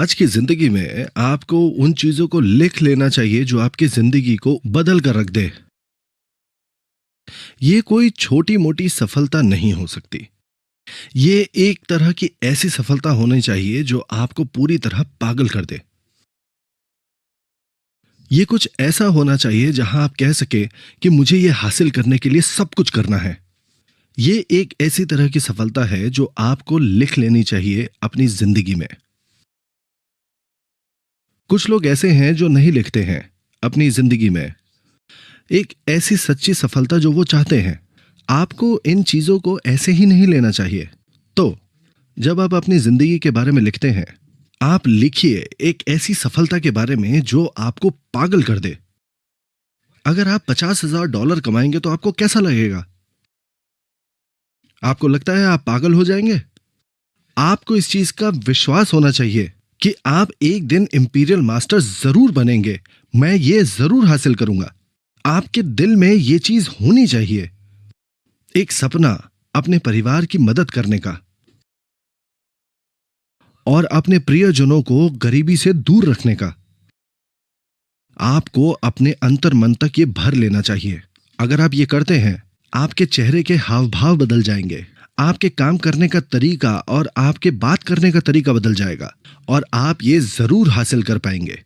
आज की जिंदगी में आपको उन चीजों को लिख लेना चाहिए जो आपकी जिंदगी को बदल कर रख दे। ये कोई छोटी मोटी सफलता नहीं हो सकती। ये एक तरह की ऐसी सफलता होनी चाहिए जो आपको पूरी तरह पागल कर दे। ये कुछ ऐसा होना चाहिए जहां आप कह सके कि मुझे ये हासिल करने के लिए सब कुछ करना है। ये एक ऐसी तरह की सफलता है जो आपको लिख लेनी चाहिए अपनी जिंदगी में। कुछ लोग ऐसे हैं जो नहीं लिखते हैं अपनी जिंदगी में एक ऐसी सच्ची सफलता जो वो चाहते हैं। आपको इन चीजों को ऐसे ही नहीं लेना चाहिए। तो जब आप अपनी जिंदगी के बारे में लिखते हैं, आप लिखिए एक ऐसी सफलता के बारे में जो आपको पागल कर दे। अगर आप $50,000 कमाएंगे तो आपको कैसा लगेगा? आपको लगता है आप पागल हो जाएंगे? आपको इस चीज का विश्वास होना चाहिए कि आप एक दिन इंपीरियल मास्टर जरूर बनेंगे। मैं ये जरूर हासिल करूंगा। आपके दिल में ये चीज होनी चाहिए। एक सपना अपने परिवार की मदद करने का और अपने प्रियजनों को गरीबी से दूर रखने का। आपको अपने अंतर मन तक ये भर लेना चाहिए। अगर आप ये करते हैं, आपके चेहरे के हाव भाव बदल जाएंगे। आपके काम करने का तरीका और आपके बात करने का तरीका बदल जाएगा और आप ये जरूर हासिल कर पाएंगे।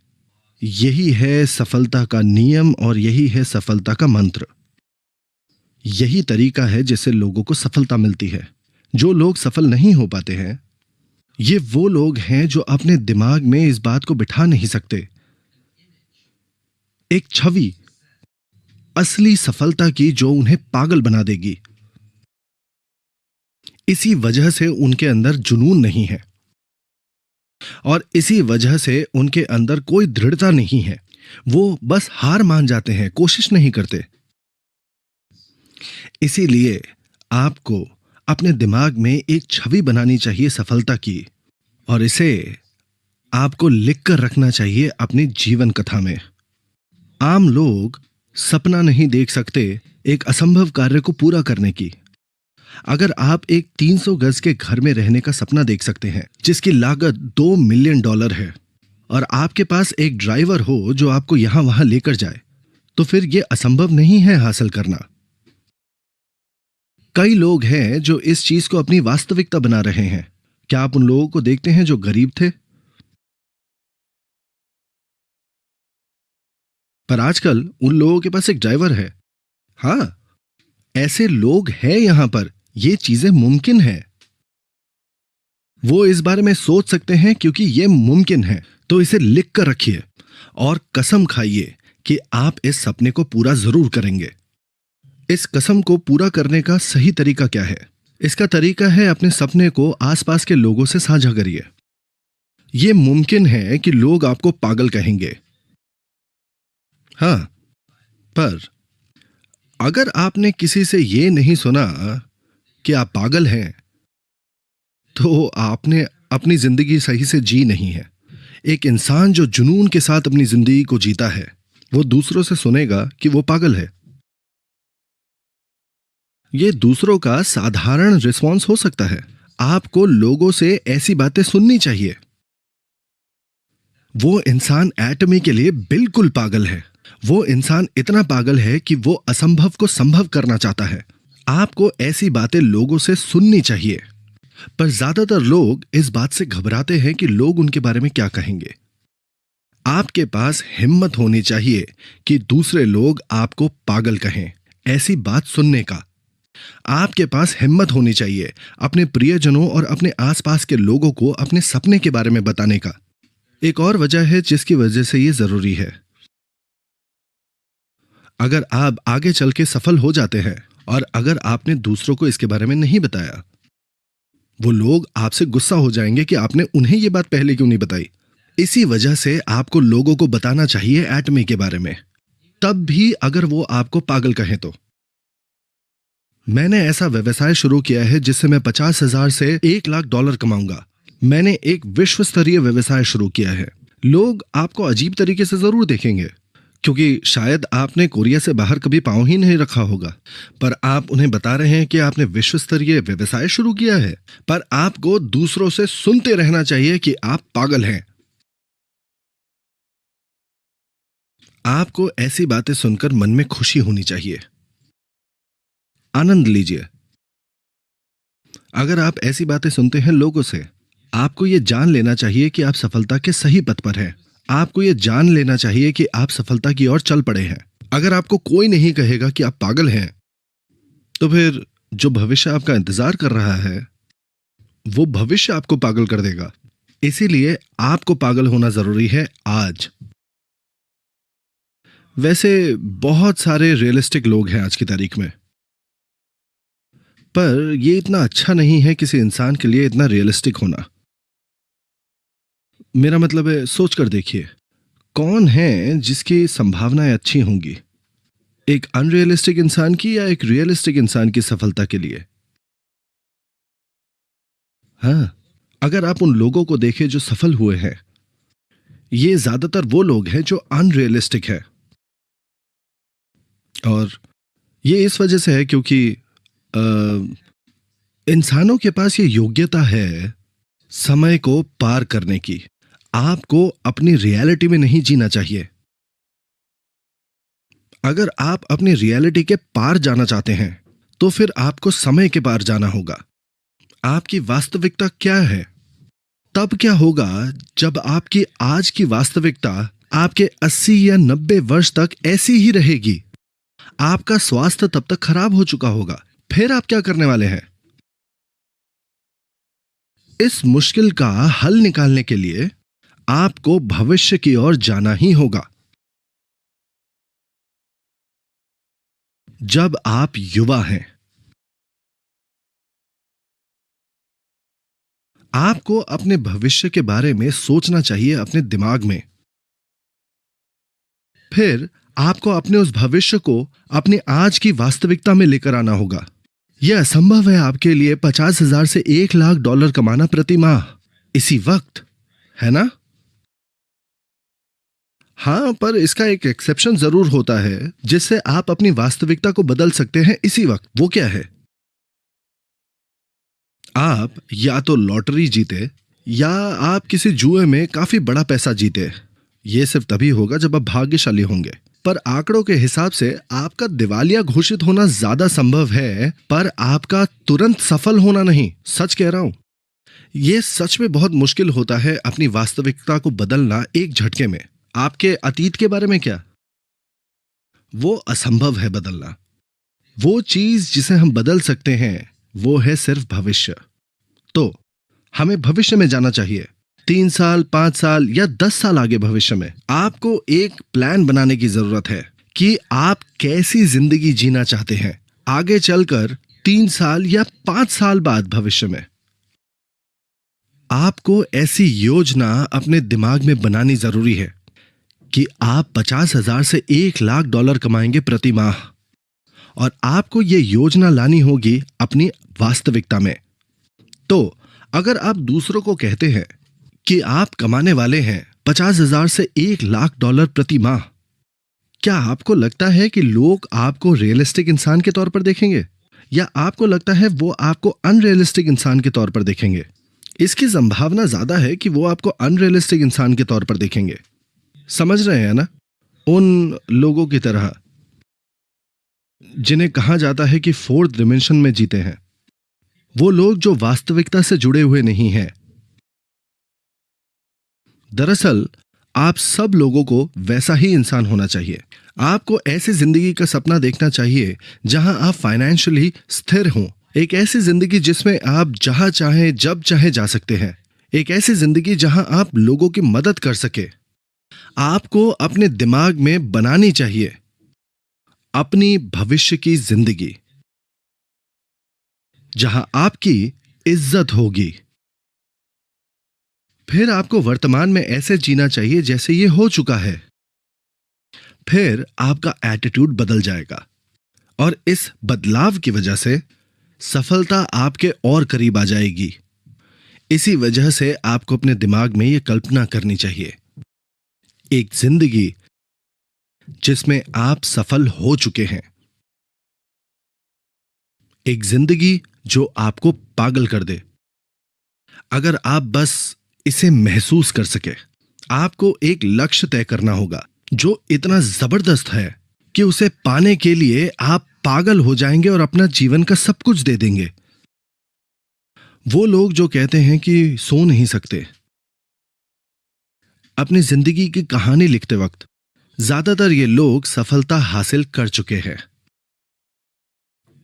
यही है सफलता का नियम और यही है सफलता का मंत्र। यही तरीका है जिससे लोगों को सफलता मिलती है। जो लोग सफल नहीं हो पाते हैं, ये वो लोग हैं जो अपने दिमाग में इस बात को बिठा नहीं सकते। एक छवि असली सफलता की जो उन्हें पागल बना देगी। इसी वजह से उनके अंदर जुनून नहीं है और इसी वजह से उनके अंदर कोई दृढ़ता नहीं है। वो बस हार मान जाते हैं, कोशिश नहीं करते। इसीलिए आपको अपने दिमाग में एक छवि बनानी चाहिए सफलता की और इसे आपको लिखकर रखना चाहिए अपनी जीवन कथा में। आम लोग सपना नहीं देख सकते एक असंभव कार्य को पूरा करने की। अगर आप एक 300 गज के घर में रहने का सपना देख सकते हैं जिसकी लागत $2 मिलियन है और आपके पास एक ड्राइवर हो जो आपको यहां वहां लेकर जाए, तो फिर यह असंभव नहीं है हासिल करना। कई लोग हैं जो इस चीज को अपनी वास्तविकता बना रहे हैं। क्या आप उन लोगों को देखते हैं जो गरीब थे? पर आजकल उन लोगों के पास एक ड्राइवर है। हां, ऐसे लोग हैं यहां पर। ये चीजें मुमकिन है। वो इस बारे में सोच सकते हैं क्योंकि ये मुमकिन है। तो इसे लिख कर रखिए और कसम खाइए कि आप इस सपने को पूरा जरूर करेंगे। इस कसम को पूरा करने का सही तरीका क्या है? इसका तरीका है अपने सपने को आसपास के लोगों से साझा करिए। यह मुमकिन है कि लोग आपको पागल कहेंगे। हां, पर अगर आपने किसी से यह नहीं सुना कि आप पागल हैं, तो आपने अपनी जिंदगी सही से जी नहीं है। एक इंसान जो जुनून के साथ अपनी जिंदगी को जीता है, वो दूसरों से सुनेगा कि वो पागल है। ये दूसरों का साधारण रिस्पॉन्स हो सकता है। आपको लोगों से ऐसी बातें सुननी चाहिए। वो इंसान एटमी के लिए बिल्कुल पागल है। वो इंसान इतना पागल है कि वो असंभव को संभव करना चाहता है। आपको ऐसी बातें लोगों से सुननी चाहिए। पर ज्यादातर लोग इस बात से घबराते हैं कि लोग उनके बारे में क्या कहेंगे। आपके पास हिम्मत होनी चाहिए कि दूसरे लोग आपको पागल कहें, ऐसी बात सुनने का। आपके पास हिम्मत होनी चाहिए अपने प्रियजनों और अपने आसपास के लोगों को अपने सपने के बारे में बताने का। एक और वजह है जिसकी वजह से यह जरूरी है। अगर आप आगे चल के सफल हो जाते हैं और अगर आपने दूसरों को इसके बारे में नहीं बताया, वो लोग आपसे गुस्सा हो जाएंगे कि आपने उन्हें यह बात पहले क्यों नहीं बताई। इसी वजह से आपको लोगों को बताना चाहिए एटमी के बारे में, तब भी अगर वो आपको पागल कहें तो। मैंने ऐसा व्यवसाय शुरू किया है जिससे मैं 50,000 से $1 लाख कमाऊंगा। मैंने एक विश्व स्तरीय व्यवसाय शुरू किया है। लोग आपको अजीब तरीके से जरूर देखेंगे क्योंकि शायद आपने कोरिया से बाहर कभी पांव ही नहीं रखा होगा, पर आप उन्हें बता रहे हैं कि आपने विश्व स्तरीय व्यवसाय शुरू किया है। पर आपको दूसरों से सुनते रहना चाहिए कि आप पागल हैं। आपको ऐसी बातें सुनकर मन में खुशी होनी चाहिए, आनंद लीजिए। अगर आप ऐसी बातें सुनते हैं लोगों से, आपको यह जान लेना चाहिए कि आप सफलता के सही पथ पर हैं। आपको यह जान लेना चाहिए कि आप सफलता की ओर चल पड़े हैं। अगर आपको कोई नहीं कहेगा कि आप पागल हैं, तो फिर जो भविष्य आपका इंतजार कर रहा है, वो भविष्य आपको पागल कर देगा। इसीलिए आपको पागल होना जरूरी है आज। वैसे बहुत सारे रियलिस्टिक लोग हैं आज की तारीख में, पर यह इतना अच्छा नहीं है किसी इंसान के लिए इतना रियलिस्टिक होना। मेरा मतलब है, सोच कर देखिए, कौन है जिसकी संभावनाएं अच्छी होंगी, एक अनरियलिस्टिक इंसान की या एक रियलिस्टिक इंसान की सफलता के लिए? हाँ, अगर आप उन लोगों को देखें जो सफल हुए हैं, ये ज्यादातर वो लोग हैं जो अनरियलिस्टिक है। और ये इस वजह से है क्योंकि अ, इंसानों के पास ये योग्यता है समय को पार करने की। आपको अपनी रियलिटी में नहीं जीना चाहिए। अगर आप अपनी रियलिटी के पार जाना चाहते हैं, तो फिर आपको समय के पार जाना होगा। आपकी वास्तविकता क्या है? तब क्या होगा जब आपकी आज की वास्तविकता आपके 80 या 90 वर्ष तक ऐसी ही रहेगी? आपका स्वास्थ्य तब तक खराब हो चुका होगा। फिर आप क्या करने वाले हैं? इस मुश्किल का हल निकालने के लिए आपको भविष्य की ओर जाना ही होगा। जब आप युवा हैं, आपको अपने भविष्य के बारे में सोचना चाहिए अपने दिमाग में। फिर आपको अपने उस भविष्य को अपने आज की वास्तविकता में लेकर आना होगा। यह असंभव है आपके लिए 50,000 से $1,00,000 कमाना प्रति माह इसी वक्त, है ना? हाँ, पर इसका एक एक्सेप्शन जरूर होता है जिससे आप अपनी वास्तविकता को बदल सकते हैं इसी वक्त। वो क्या है? आप या तो लॉटरी जीते या आप किसी जुए में काफी बड़ा पैसा जीते। ये सिर्फ तभी होगा जब आप भाग्यशाली होंगे। पर आंकड़ों के हिसाब से आपका दिवालिया घोषित होना ज्यादा संभव है, पर आपका तुरंत सफल होना नहीं। सच कह रहा हूं। यह सच में बहुत मुश्किल होता है अपनी वास्तविकता को बदलना एक झटके में। आपके अतीत के बारे में क्या? वो असंभव है बदलना। वो चीज जिसे हम बदल सकते हैं वो है सिर्फ भविष्य। तो हमें भविष्य में जाना चाहिए, 3 साल, 5 साल या 10 साल आगे भविष्य में। आपको एक प्लान बनाने की जरूरत है कि आप कैसी जिंदगी जीना चाहते हैं आगे चलकर 3 साल या 5 साल बाद भविष्य में। आपको ऐसी योजना अपने दिमाग में बनानी जरूरी है कि आप 50,000 से $1,00,000 कमाएंगे प्रति माह, और आपको यह योजना लानी होगी अपनी वास्तविकता में। तो अगर आप दूसरों को कहते हैं कि आप कमाने वाले हैं 50,000 से $1,00,000 प्रति माह, क्या आपको लगता है कि लोग आपको रियलिस्टिक इंसान के तौर पर देखेंगे, या आपको लगता है वो आपको अनरियलिस्टिक इंसान के तौर पर देखेंगे? इसकी संभावना ज्यादा है कि वो आपको अनरियलिस्टिक इंसान के तौर पर देखेंगे। समझ रहे हैं ना? उन लोगों की तरह जिन्हें कहा जाता है कि 4th डिमेंशन में जीते हैं। वो लोग जो वास्तविकता से जुड़े हुए नहीं हैं। दरअसल आप सब लोगों को वैसा ही इंसान होना चाहिए। आपको ऐसी जिंदगी का सपना देखना चाहिए जहां आप फाइनेंशियली स्थिर हों। एक ऐसी जिंदगी जिसमें आप जहां चाहें जब चाहे जा सकते हैं। एक ऐसी जिंदगी जहां आप लोगों की मदद कर सके। आपको अपने दिमाग में बनानी चाहिए अपनी भविष्य की जिंदगी, जहां आपकी इज्जत होगी। फिर आपको वर्तमान में ऐसे जीना चाहिए जैसे ये हो चुका है। फिर आपका एटीट्यूड बदल जाएगा, और इस बदलाव की वजह से सफलता आपके और करीब आ जाएगी। इसी वजह से आपको अपने दिमाग में यह कल्पना करनी चाहिए, एक जिंदगी जिसमें आप सफल हो चुके हैं। एक जिंदगी जो आपको पागल कर दे। अगर आप बस इसे महसूस कर सके। आपको एक लक्ष्य तय करना होगा जो इतना जबरदस्त है कि उसे पाने के लिए आप पागल हो जाएंगे और अपना जीवन का सब कुछ दे देंगे। वो लोग जो कहते हैं कि सो नहीं सकते, अपनी जिंदगी की कहानी लिखते वक्त ज्यादातर ये लोग सफलता हासिल कर चुके हैं।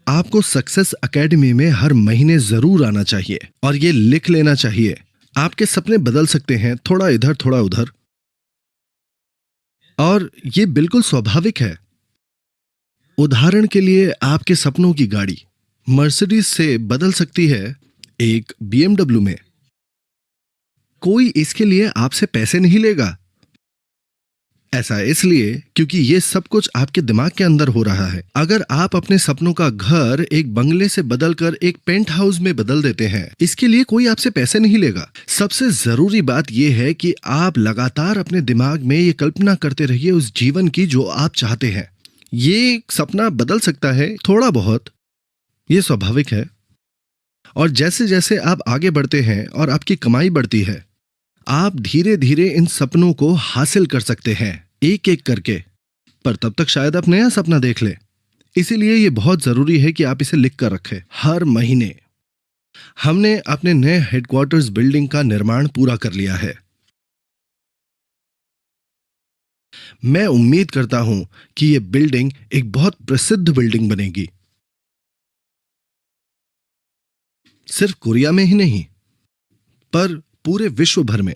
आपको सक्सेस एकेडमी में हर महीने जरूर आना चाहिए और ये लिख लेना चाहिए। आपके सपने बदल सकते हैं, थोड़ा इधर थोड़ा उधर, और ये बिल्कुल स्वाभाविक है। उदाहरण के लिए आपके सपनों की गाड़ी मर्सिडीज से बदल सकती है एक बीएमडब्ल्यू में। कोई इसके लिए आपसे पैसे नहीं लेगा। ऐसा इसलिए क्योंकि ये सब कुछ आपके दिमाग के अंदर हो रहा है। अगर आप अपने सपनों का घर एक बंगले से बदलकर एक पेंट हाउस में बदल देते हैं, इसके लिए कोई आपसे पैसे नहीं लेगा। सबसे जरूरी बात यह है कि आप लगातार अपने दिमाग में ये कल्पना करते रहिए उस जीवन की जो आप चाहते हैं। ये सपना बदल सकता है थोड़ा बहुत, ये स्वाभाविक है। और जैसे जैसे आप आगे बढ़ते हैं और आपकी कमाई बढ़ती है, आप धीरे धीरे इन सपनों को हासिल कर सकते हैं एक एक करके। पर तब तक शायद आप नया सपना देख लें। इसीलिए यह बहुत जरूरी है कि आप इसे लिख कर रखें हर महीने। हमने अपने नए हेडक्वार्टर्स बिल्डिंग का निर्माण पूरा कर लिया है। मैं उम्मीद करता हूं कि यह बिल्डिंग एक बहुत प्रसिद्ध बिल्डिंग बनेगी, सिर्फ कोरिया में ही नहीं पर पूरे विश्व भर में।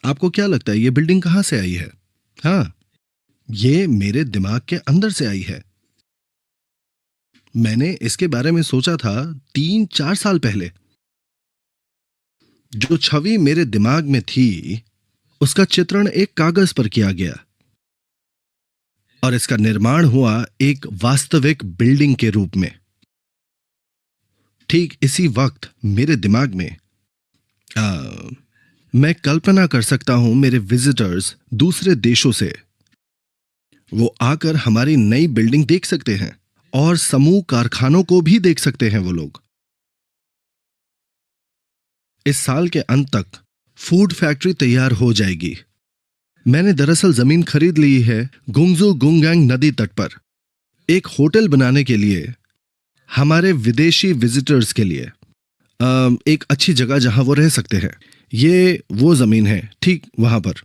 आपको क्या लगता है ये बिल्डिंग कहां से आई है? हाँ, ये मेरे दिमाग के अंदर से आई है। मैंने इसके बारे में सोचा था 3-4 साल पहले। जो छवि मेरे दिमाग में थी उसका चित्रण एक कागज पर किया गया और इसका निर्माण हुआ एक वास्तविक बिल्डिंग के रूप में। ठीक इसी वक्त मेरे दिमाग में मैं कल्पना कर सकता हूं मेरे विजिटर्स दूसरे देशों से, वो आकर हमारी नई बिल्डिंग देख सकते हैं और समूह कारखानों को भी देख सकते हैं वो लोग। इस साल के अंत तक फूड फैक्ट्री तैयार हो जाएगी। मैंने दरअसल जमीन खरीद ली है गुंगजू गुंगैंग नदी तट पर एक होटल बनाने के लिए, हमारे विदेशी विजिटर्स के लिए एक अच्छी जगह जहां वो रह सकते हैं। ये वो जमीन है ठीक वहां पर।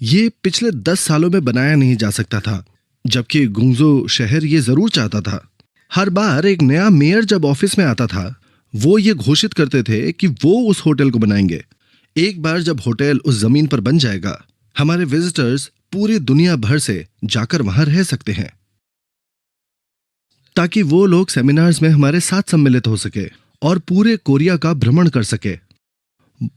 ये पिछले 10 सालों में बनाया नहीं जा सकता था, जबकि गुंगजू शहर ये जरूर चाहता था। हर बार एक नया मेयर जब ऑफिस में आता था, वो ये घोषित करते थे कि वो उस होटल को बनाएंगे। एक बार जब होटल उस जमीन पर बन जाएगा, हमारे विजिटर्स पूरी दुनिया भर से जाकर वहां रह सकते हैं, ताकि वो लोग सेमिनार्स में हमारे साथ सम्मिलित हो सके और पूरे कोरिया का भ्रमण कर सके।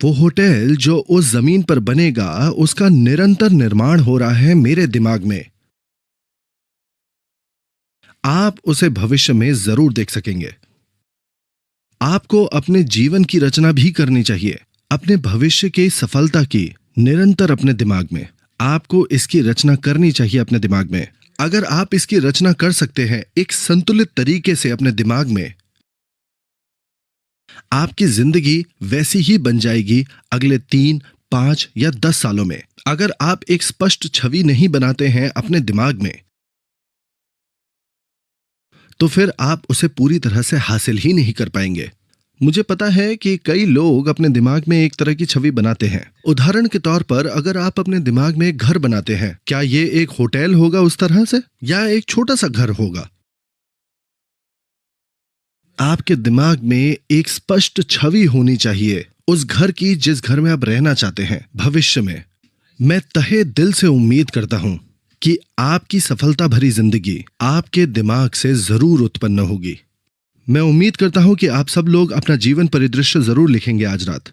वो होटल जो उस जमीन पर बनेगा, उसका निरंतर निर्माण हो रहा है मेरे दिमाग में। आप उसे भविष्य में जरूर देख सकेंगे। आपको अपने जीवन की रचना भी करनी चाहिए, अपने भविष्य की सफलता की, निरंतर अपने दिमाग में। आपको इसकी रचना करनी चाहिए अपने दिमाग में। अगर आप इसकी रचना कर सकते हैं एक संतुलित तरीके से अपने दिमाग में, आपकी जिंदगी वैसी ही बन जाएगी अगले 3, 5 या 10 सालों में। अगर आप एक स्पष्ट छवि नहीं बनाते हैं अपने दिमाग में, तो फिर आप उसे पूरी तरह से हासिल ही नहीं कर पाएंगे। मुझे पता है कि कई लोग अपने दिमाग में एक तरह की छवि बनाते हैं। उदाहरण के तौर पर अगर आप अपने दिमाग में एक घर बनाते हैं, क्या ये एक होटल होगा उस तरह से, या एक छोटा सा घर होगा? आपके दिमाग में एक स्पष्ट छवि होनी चाहिए उस घर की जिस घर में आप रहना चाहते हैं भविष्य में। मैं तहे दिल से उम्मीद करता हूं कि आपकी सफलता भरी जिंदगी आपके दिमाग से जरूर उत्पन्न होगी। मैं उम्मीद करता हूं कि आप सब लोग अपना जीवन परिदृश्य जरूर लिखेंगे आज रात।